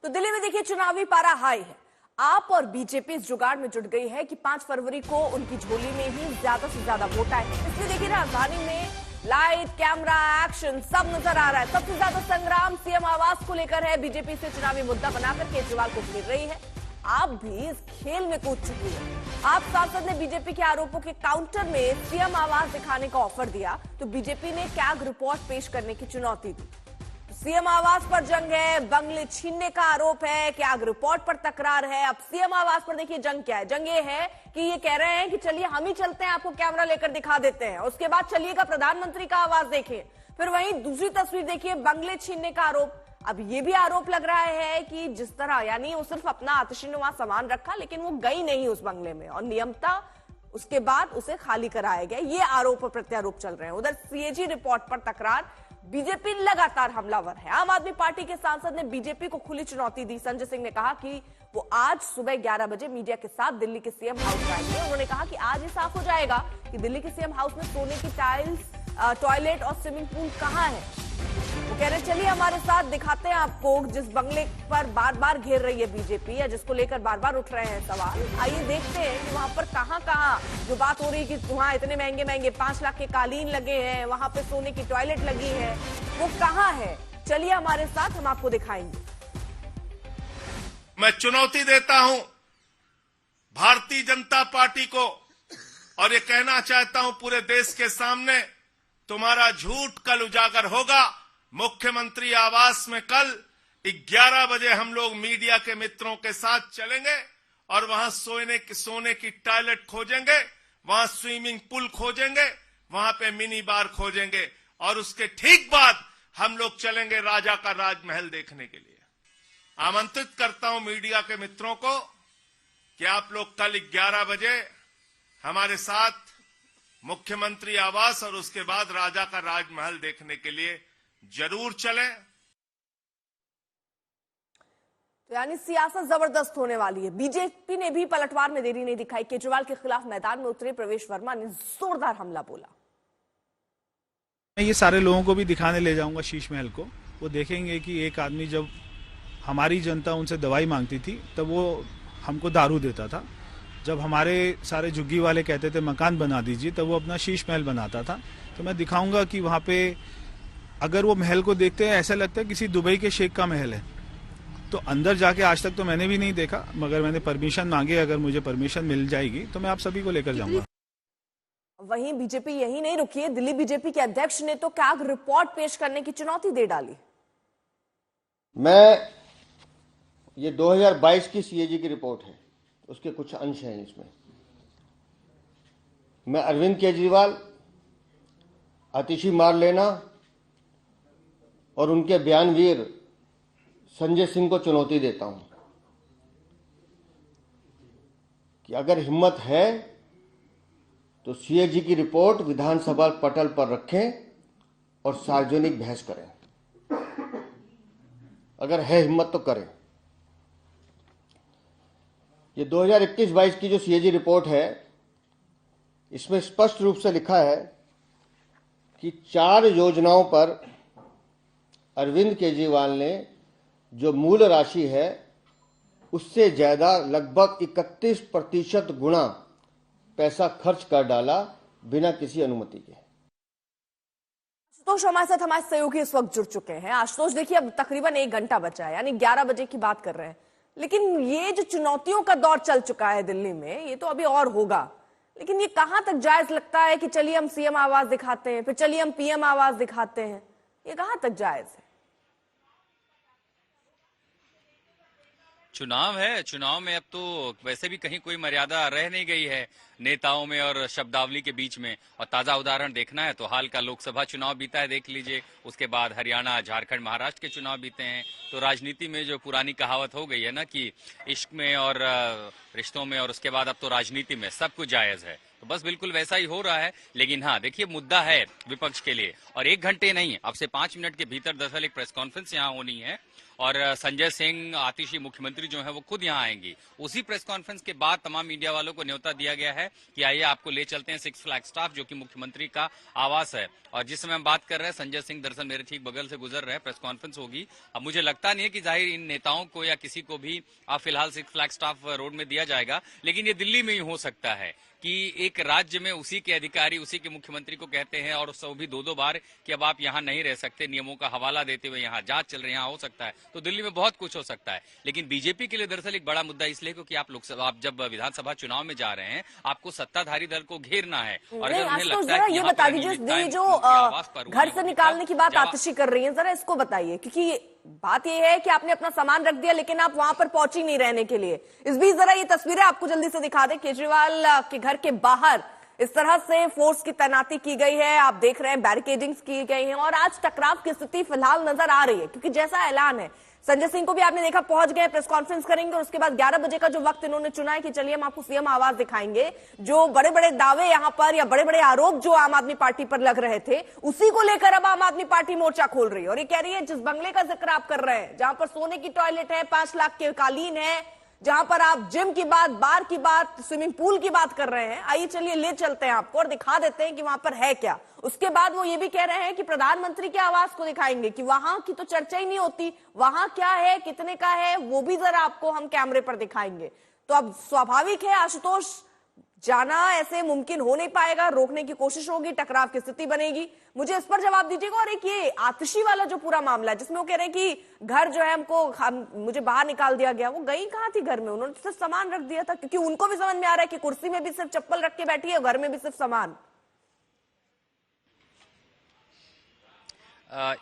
तो दिल्ली में देखिए चुनावी पारा हाई है। आप और बीजेपी इस जुगाड़ में जुट गई है कि 5 फरवरी को उनकी झोली में ही ज्यादा से ज्यादा वोट आए। इसलिए देखिए राजधानी में लाइट, कैमरा, एक्शन सब नजर आ रहा है। सबसे ज्यादा संग्राम सीएम आवास को लेकर है। बीजेपी से चुनावी मुद्दा बनाकर केजरीवाल को घेर रही है। आप भी इस खेल में कूद चुकी है। आप सांसद ने बीजेपी के आरोपों के काउंटर में सीएम आवास दिखाने का ऑफर दिया तो बीजेपी ने कैग रिपोर्ट पेश करने की चुनौती दी। सीएम आवास पर जंग है, बंगले छीनने का आरोप है, कैग रिपोर्ट पर तकरार है। अब सीएम आवास पर देखिए जंग क्या है। जंग ये है कि ये कह रहे हैं कि चलिए हम ही चलते हैं, आपको कैमरा लेकर दिखा देते हैं। उसके बाद चलिएगा प्रधानमंत्री का आवास देखिए। फिर वहीं दूसरी तस्वीर देखिए, बंगले छीनने का आरोप। अब ये भी आरोप लग रहा है कि जिस तरह यानी वो सिर्फ अपना आतिशनुमा सामान रखा लेकिन वो गई नहीं उस बंगले में और नियमता उसके बाद उसे खाली कराया गया। ये आरोप और प्रत्यारोप चल रहे हैं। उधर सीएजी रिपोर्ट पर तकरार, बीजेपी लगातार हमलावर है। आम आदमी पार्टी के सांसद ने बीजेपी को खुली चुनौती दी। संजय सिंह ने कहा कि वो आज सुबह 11 बजे मीडिया के साथ दिल्ली के सीएम हाउस आएंगे। उन्होंने कहा कि आज ही साफ हो जाएगा कि दिल्ली के सीएम हाउस में सोने की टाइल्स, टॉयलेट और स्विमिंग पूल कहां है। वो कह रहे चलिए हमारे साथ दिखाते हैं आपको जिस बंगले पर बार बार घेर रही है बीजेपी या जिसको लेकर बार बार उठ रहे हैं सवाल। आइए देखते हैं कि वहां पर कहां जो बात हो रही है कि वहां इतने महंगे महंगे 5 लाख के कालीन लगे हैं, वहां पे सोने की टॉयलेट लगी है, वो कहां है। चलिए हमारे साथ, हम आपको दिखाएंगे। मैं चुनौती देता हूं भारतीय जनता पार्टी को और ये कहना चाहता हूं पूरे देश के सामने, तुम्हारा झूठ कल उजागर होगा। मुख्यमंत्री आवास में कल 11 बजे हम लोग मीडिया के मित्रों के साथ चलेंगे और वहां सोने की टॉयलेट खोजेंगे, वहां स्विमिंग पूल खोजेंगे, वहां पे मिनी बार खोजेंगे और उसके ठीक बाद हम लोग चलेंगे राजा का राजमहल देखने के लिए। आमंत्रित करता हूं मीडिया के मित्रों को कि आप लोग कल 11 बजे हमारे साथ मुख्यमंत्री आवास और उसके बाद राजा का राजमहल देखने के लिए जरूर चलें। तो यानी सियासत जबरदस्त होने वाली है। बीजेपी ने भी पलटवार में देरी नहीं दिखाई। केजरीवाल के खिलाफ मैदान में उतरे प्रवेश वर्मा ने जोरदार हमला बोला। मैं ये सारे लोगों को भी दिखाने ले जाऊंगा शीश महल को। वो देखेंगे कि एक आदमी जब हमारी जनता उनसे दवाई मांगती थी तब वो हमको दारू देता था। जब हमारे सारे झुग्गी वाले कहते थे मकान बना दीजिए तब वो अपना शीश महल बनाता था। तो मैं दिखाऊंगा कि वहां पे अगर वो महल को देखते हैं ऐसा लगता है किसी दुबई के शेख का महल है। तो अंदर जाके आज तक तो मैंने भी नहीं देखा, मगर मैंने परमिशन मांगे, अगर मुझे परमिशन मिल जाएगी तो मैं आप सभी को लेकर जाऊंगा। वहीं बीजेपी यही नहीं रुकी है। दिल्ली बीजेपी के अध्यक्ष ने तो कैग रिपोर्ट पेश करने की चुनौती दे डाली। ये 2022 की सीएजी की रिपोर्ट है, उसके कुछ अंश हैं इसमें। मैं अरविंद केजरीवाल, आतिशी मारलेना और उनके बयानवीर संजय सिंह को चुनौती देता हूं कि अगर हिम्मत है तो सीएजी की रिपोर्ट विधानसभा पटल पर रखें और सार्वजनिक बहस करें। अगर है हिम्मत तो करें। ये 2021-22 की जो सीएजी रिपोर्ट है, इसमें स्पष्ट रूप से लिखा है कि 4 योजनाओं पर अरविंद केजरीवाल ने जो मूल राशि है उससे ज्यादा लगभग 31% गुना पैसा खर्च कर डाला बिना किसी अनुमति के। आशुतोष हमारे साथ, हमारे सहयोगी इस वक्त जुड़ चुके हैं। आशुतोष देखिए, अब तकरीबन 1 घंटा बचा है, यानी 11 बजे की बात कर रहे हैं। लेकिन ये जो चुनौतियों का दौर चल चुका है दिल्ली में, ये तो अभी और होगा। लेकिन ये कहां तक जायज लगता है कि चलिए हम सीएम आवास दिखाते हैं, फिर चलिए हम पीएम आवास दिखाते हैं, ये कहां तक जायज है? चुनाव है, चुनाव में अब तो वैसे भी कहीं कोई मर्यादा रह नहीं गई है नेताओं में और शब्दावली के बीच में। और ताजा उदाहरण देखना है तो हाल का लोकसभा चुनाव बीता है, देख लीजिए। उसके बाद हरियाणा, झारखंड, महाराष्ट्र के चुनाव बीते हैं। तो राजनीति में जो पुरानी कहावत हो गई है ना कि इश्क में और रिश्तों में और उसके बाद अब तो राजनीति में सब कुछ जायज है, तो बस बिल्कुल वैसा ही हो रहा है। लेकिन हाँ देखिए, मुद्दा है विपक्ष के लिए और 1 घंटे नहीं, अब से 5 मिनट के भीतर दरअसल एक प्रेस कॉन्फ्रेंस यहाँ होनी है और संजय सिंह आतिशी मुख्यमंत्री जो है वो खुद यहाँ आएंगी। उसी प्रेस कॉन्फ्रेंस के बाद तमाम मीडिया वालों को न्योता दिया गया है कि आइए आपको ले चलते हैं सिक्स फ्लैग स्टाफ, जो कि मुख्यमंत्री का आवास है। और जिस समय हम बात कर रहे हैं, संजय सिंह दरअसल मेरे ठीक बगल से गुजर रहे हैं, प्रेस कॉन्फ्रेंस होगी। अब मुझे लगता नहीं है कि जाहिर इन नेताओं को या किसी को भी फिलहाल सिक्स फ्लैग स्टाफ रोड में दिया जाएगा, लेकिन ये दिल्ली में ही हो सकता है कि एक राज्य में उसी के अधिकारी उसी के मुख्यमंत्री को कहते हैं और वो भी दो बार कि अब आप यहाँ नहीं रह सकते, नियमों का हवाला देते हुए यहाँ जांच चल रही है, यहाँ हो सकता है। तो दिल्ली में बहुत कुछ हो सकता है, लेकिन बीजेपी के लिए दरअसल एक बड़ा मुद्दा इसलिए क्योंकि आप जब विधानसभा चुनाव में जा रहे हैं, आपको सत्ताधारी दल को घेरना है। और अगर उन्हें लगता है कि ये बता दीजिए, जो घर से निकालने की बात आतिशी कर रही है, जरा इसको बताइए, क्योंकि बात यह है कि आपने अपना सामान रख दिया लेकिन आप वहां पर पहुंची नहीं रहने के लिए। इस बीच जरा ये तस्वीरें आपको जल्दी से दिखा दें। केजरीवाल के घर के बाहर इस तरह से फोर्स की तैनाती की गई है, आप देख रहे हैं बैरिकेडिंग्स की गई हैं और आज टकराव की स्थिति फिलहाल नजर आ रही है, क्योंकि जैसा ऐलान है संजय सिंह को भी आपने देखा पहुंच गए, प्रेस कॉन्फ्रेंस करेंगे और उसके बाद 11 बजे का जो वक्त इन्होंने चुना है कि चलिए हम आपको सीएम आवास दिखाएंगे। जो बड़े बड़े दावे यहां पर या बड़े बड़े आरोप जो आम आदमी पार्टी पर लग रहे थे, उसी को लेकर अब आम आदमी पार्टी मोर्चा खोल रही है और ये कह रही है जिस बंगले का जिक्र आप कर रहे हैं, जहां पर सोने की टॉयलेट है, 5 लाख के कालीन है, जहां पर आप जिम की बात, बार की बात, स्विमिंग पूल की बात कर रहे हैं, आइए चलिए ले चलते हैं आपको और दिखा देते हैं कि वहां पर है क्या। उसके बाद वो ये भी कह रहे हैं कि प्रधानमंत्री के आवास को दिखाएंगे, कि वहां की तो चर्चा ही नहीं होती, वहां क्या है, कितने का है, वो भी जरा आपको हम कैमरे पर दिखाएंगे। तो अब स्वाभाविक है आशुतोष, जाना ऐसे मुमकिन हो नहीं पाएगा, रोकने की कोशिश होगी, टकराव की स्थिति बनेगी। मुझे इस पर जवाब दीजिएगा। और एक ये आतिशी वाला जो पूरा मामला है जिसमें वो कह रहे हैं कि घर जो है मुझे बाहर निकाल दिया गया, वो गई कहां थी घर में, उन्होंने सिर्फ सामान रख दिया था, क्योंकि उनको भी समझ में आ रहा है कि कुर्सी में भी सिर्फ चप्पल रख के बैठी है, घर में भी सिर्फ सामान।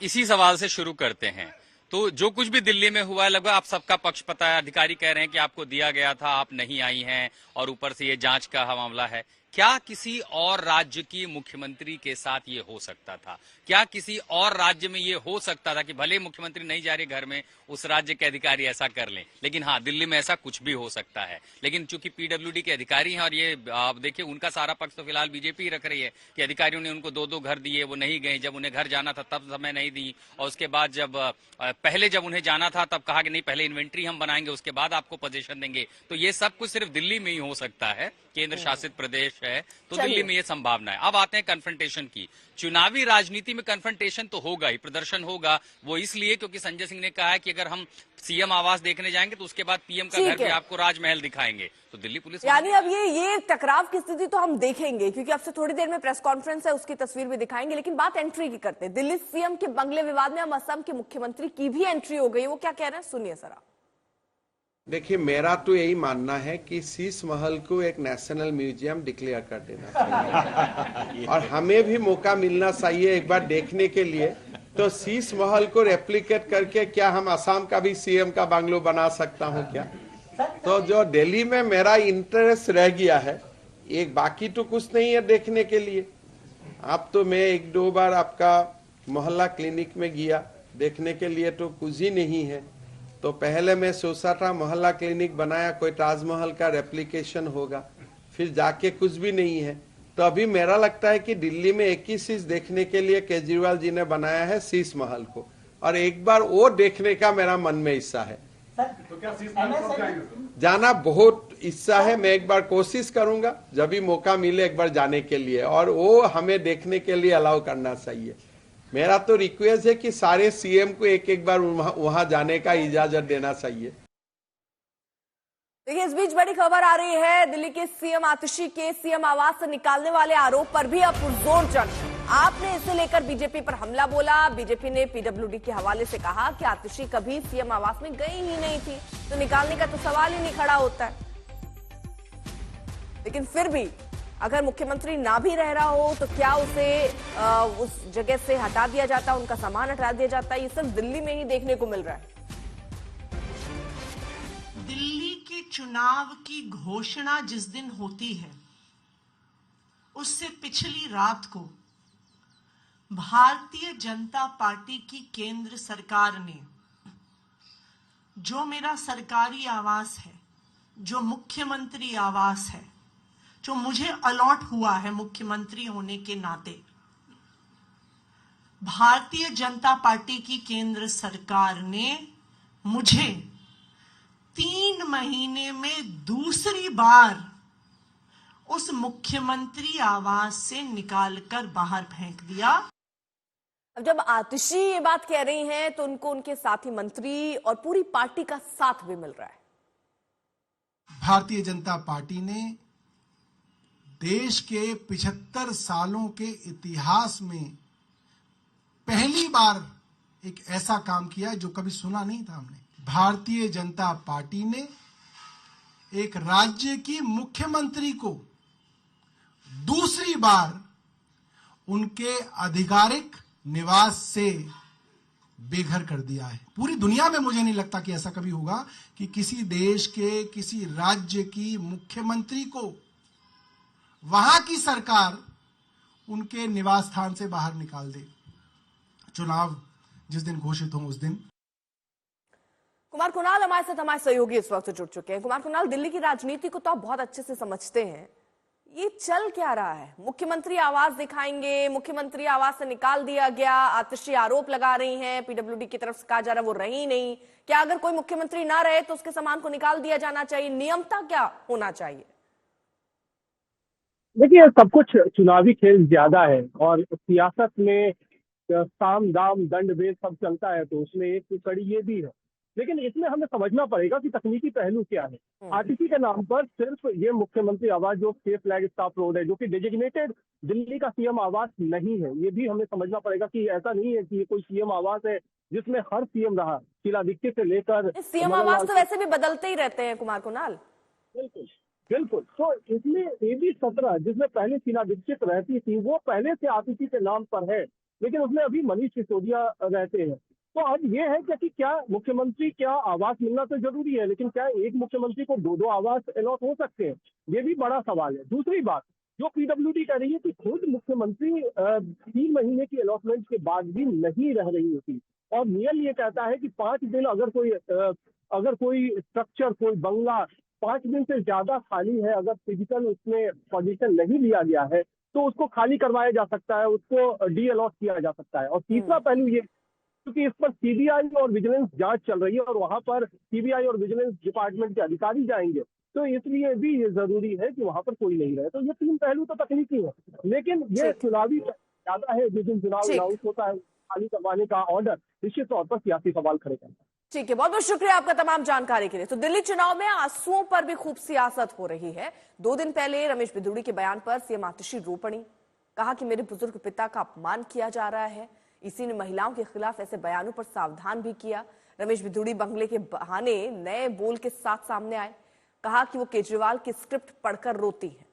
इसी सवाल से शुरू करते हैं। तो जो कुछ भी दिल्ली में हुआ है, लगभग आप सबका पक्ष पता है, अधिकारी कह रहे हैं कि आपको दिया गया था, आप नहीं आई हैं और ऊपर से ये जांच का मामला है। क्या किसी और राज्य की मुख्यमंत्री के साथ ये हो सकता था? क्या किसी और राज्य में ये हो सकता था कि भले मुख्यमंत्री नहीं जा रही घर में, उस राज्य के अधिकारी ऐसा कर लें? लेकिन हाँ, दिल्ली में ऐसा कुछ भी हो सकता है। लेकिन चूंकि पीडब्ल्यूडी के अधिकारी हैं और ये आप देखिए उनका सारा पक्ष तो फिलहाल बीजेपी रख रही है कि अधिकारियों ने उनको 2-2 घर दिए, वो नहीं गए, जब उन्हें घर जाना था तब समय नहीं दी, और उसके बाद जब उन्हें जाना था तब कहा कि नहीं पहले इन्वेंट्री हम बनाएंगे उसके बाद आपको पोजीशन देंगे। तो ये सब कुछ सिर्फ दिल्ली में ही हो सकता है, केंद्र शासित प्रदेश है तो दिल्ली में ये संभावना है। अब आते हैं कन्फ्रंटेशन की। चुनावी राजनीति में कन्फ्रंटेशन तो होगा ही, प्रदर्शन होगा, वो इसलिए क्योंकि संजय सिंह ने कहा है कि अगर हम सीएम आवास देखने जाएंगे तो उसके बाद पीएम का घर भी आपको राजमहल दिखाएंगे। तो दिल्ली पुलिस यानी अब ये टकराव की स्थिति तो हम देखेंगे, क्योंकि अब से थोड़ी देर में प्रेस कॉन्फ्रेंस है, उसकी तस्वीर भी दिखाएंगे। लेकिन बात एंट्री की करते हैं। दिल्ली सीएम के बंगले विवाद में अब असम के मुख्यमंत्री की भी एंट्री हो गई, वो क्या कह रहे हैं सुनिए जरा। देखिए, मेरा तो यही मानना है कि शीश महल को एक नेशनल म्यूजियम डिक्लेयर कर देना चाहिए और हमें भी मौका मिलना चाहिए एक बार देखने के लिए। तो शीश महल को रेप्लिकेट करके क्या हम असम का भी सीएम का बंगलो बना सकता हूं क्या? तो जो दिल्ली में मेरा इंटरेस्ट रह गया है, एक बाकी तो कुछ नहीं है देखने के लिए। अब तो मैं 1-2 बार आपका मोहल्ला क्लिनिक में गया, देखने के लिए तो कुछ ही नहीं है। तो पहले मैं सोचा था मोहल्ला क्लिनिक बनाया, कोई ताजमहल का रेप्लिकेशन होगा, फिर जाके कुछ भी नहीं है। तो अभी मेरा लगता है कि दिल्ली में एक ही चीज देखने के लिए केजरीवाल जी ने बनाया है, शीश महल को, और एक बार वो देखने का मेरा मन में इच्छा है। तो क्या शीश महल को जाएंगे? जाना बहुत इच्छा है, मैं एक बार कोशिश करूंगा जब भी मौका मिले एक बार जाने के लिए, और वो हमें देखने के लिए अलाउ करना चाहिए। मेरा तो रिक्वेस्ट है कि सारे सीएम को एक बार वहां जाने का इजाजत देना चाहिए। देखिए, इस बीच बड़ी खबर आ रही है, दिल्ली के सीएम आतिशी के सीएम आवास से निकालने वाले आरोप पर भी अब जोर चढ़। आपने इसे लेकर बीजेपी पर हमला बोला। बीजेपी ने पीडब्ल्यूडी के हवाले से कहा कि आतिशी कभी सीएम आवास में गई ही नहीं थी, तो निकालने का तो सवाल ही नहीं खड़ा होता है। लेकिन फिर भी अगर मुख्यमंत्री ना भी रह रहा हो तो क्या उसे उस जगह से हटा दिया जाता, उनका सामान हटा दिया जाता? ये सिर्फ दिल्ली में ही देखने को मिल रहा है। दिल्ली के चुनाव की घोषणा जिस दिन होती है, उससे पिछली रात को भारतीय जनता पार्टी की केंद्र सरकार ने जो मेरा सरकारी आवास है, जो मुख्यमंत्री आवास है, जो मुझे अलॉट हुआ है मुख्यमंत्री होने के नाते, भारतीय जनता पार्टी की केंद्र सरकार ने मुझे 3 महीने में दूसरी बार उस मुख्यमंत्री आवास से निकालकर बाहर फेंक दिया। अब जब आतिशी ये बात कह रही हैं तो उनको उनके साथी मंत्री और पूरी पार्टी का साथ भी मिल रहा है। भारतीय जनता पार्टी ने देश के 75 सालों के इतिहास में पहली बार एक ऐसा काम किया जो कभी सुना नहीं था हमने। भारतीय जनता पार्टी ने एक राज्य की मुख्यमंत्री को दूसरी बार उनके आधिकारिक निवास से बेघर कर दिया है। पूरी दुनिया में मुझे नहीं लगता कि ऐसा कभी होगा कि किसी देश के किसी राज्य की मुख्यमंत्री को वहां की सरकार उनके निवास स्थान से बाहर निकाल दे, चुनाव जिस दिन घोषित हो उस दिन। कुमार कुणाल हमारे साथ हमारे सहयोगी इस वक्त जुड़ चुके हैं। कुमार कुणाल, दिल्ली की राजनीति को तो आप बहुत अच्छे से समझते हैं, ये चल क्या रहा है? मुख्यमंत्री आवास दिखाएंगे, मुख्यमंत्री आवास से निकाल दिया गया, आतिशी आरोप लगा रही हैं, पीडब्ल्यूडी की तरफ से कहा जा रहा है वो रही नहीं। क्या अगर कोई मुख्यमंत्री ना रहे तो उसके सामान को निकाल दिया जाना चाहिए? नियमता क्या होना चाहिए? देखिए, सब कुछ चुनावी खेल ज्यादा है और सियासत में साम दाम दंड भेद सब चलता है, तो उसमें एक कड़ी ये भी है। लेकिन इसमें हमें समझना पड़ेगा कि तकनीकी पहलू क्या है। आतिशी के नाम पर सिर्फ ये मुख्यमंत्री आवास जो सेफ फ्लैग स्टाफ रोड है, जो कि डेजिग्नेटेड दिल्ली का सीएम आवास नहीं है, ये भी हमें समझना पड़ेगा कि ऐसा नहीं है कि ये कोई सीएम आवास है जिसमें हर सीएम रहा, शीला दीक्षित से लेकर। सीएम आवास तो वैसे भी बदलते ही रहते हैं कुमार कुणाल। बिल्कुल बिल्कुल। तो इसमें AB 17 जिसमें पहले शीला दीक्षित रहती थी, वो पहले से आतिशी के नाम पर है, लेकिन उसमें अभी मनीष सिसोदिया रहते हैं। तो अब ये है कि क्या मुख्यमंत्री क्या आवास मिलना तो जरूरी है, लेकिन क्या एक मुख्यमंत्री को 2 आवास अलॉट हो सकते हैं? ये भी बड़ा सवाल है। दूसरी बात जो पीडब्ल्यूडी कह रही है कि खुद मुख्यमंत्री 3 महीने की अलॉटमेंट के बाद भी नहीं रह रही होती, और नियम ये कहता है कि 5 दिन अगर कोई स्ट्रक्चर, कोई बंगला 5 दिन से ज्यादा खाली है, अगर फिजिकल उसमें पोजीशन नहीं लिया गया है, तो उसको खाली करवाया जा सकता है, उसको डी अलॉट किया जा सकता है। और तीसरा पहलू ये, क्योंकि इस पर सीबीआई और विजिलेंस जांच चल रही है और वहां पर सीबीआई और विजिलेंस डिपार्टमेंट के अधिकारी जाएंगे, तो इसलिए भी ये जरूरी है कि वहां पर कोई नहीं रहे। तो ये 3 पहलू तो तकनीकी है, लेकिन ये चुनावी ज्यादा है। जिस दिन चुनाव अनाउंस होता है, खाली करवाने का ऑर्डर निश्चित तौर पर सियासी सवाल खड़े करता है। ठीक है, बहुत बहुत शुक्रिया आपका तमाम जानकारी के लिए। तो दिल्ली चुनाव में आंसुओं पर भी खूब सियासत हो रही है। 2 दिन पहले रमेश बिधूड़ी के बयान पर सीएम आतिशी रो पड़ी, कहा कि मेरे बुजुर्ग पिता का अपमान किया जा रहा है। इसी ने महिलाओं के खिलाफ ऐसे बयानों पर सावधान भी किया। रमेश बिधूड़ी बंगले के बहाने नए बोल के साथ सामने आए, कहा कि वो केजरीवाल की स्क्रिप्ट पढ़कर रोती है।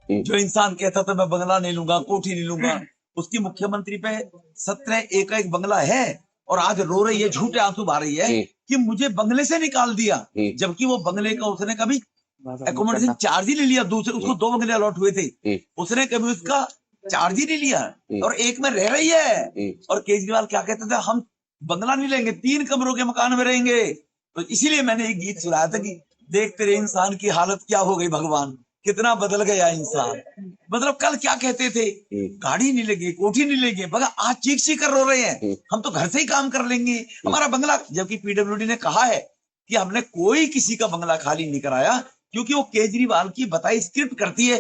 जो इंसान कहता था मैं बंगला नहीं लूंगा, कोठी नहीं लूंगा, उसकी मुख्यमंत्री पे 17 एक बंगला है और आज रो रही है, झूठे आंसू बहा रही है कि मुझे बंगले से निकाल दिया, जबकि वो बंगले का उसने कभी एकोमोडेशन चार्ज ही नहीं लिया। दूसरे उसको 2 बंगले अलॉट हुए थे, उसने कभी उसका चार्ज ही नहीं लिया और एक में रह रही है। और केजरीवाल क्या कहते थे, हम बंगला नहीं लेंगे, 3 कमरों के मकान में रहेंगे। तो इसीलिए मैंने एक गीत सुनाया था कि देख तेरे इंसान की हालत क्या हो गई भगवान, कितना बदल गया इंसान। मतलब कल क्या कहते थे, गाड़ी नहीं लेंगे, कोठी नहीं लेंगे, मगर आज चीख चीख कर रो रहे हैं हम तो घर से ही काम कर लेंगे, हमारा बंगला। जबकि पीडब्ल्यूडी ने कहा है कि हमने कोई किसी का बंगला खाली नहीं कराया, क्योंकि वो केजरीवाल की बताई स्क्रिप्ट करती है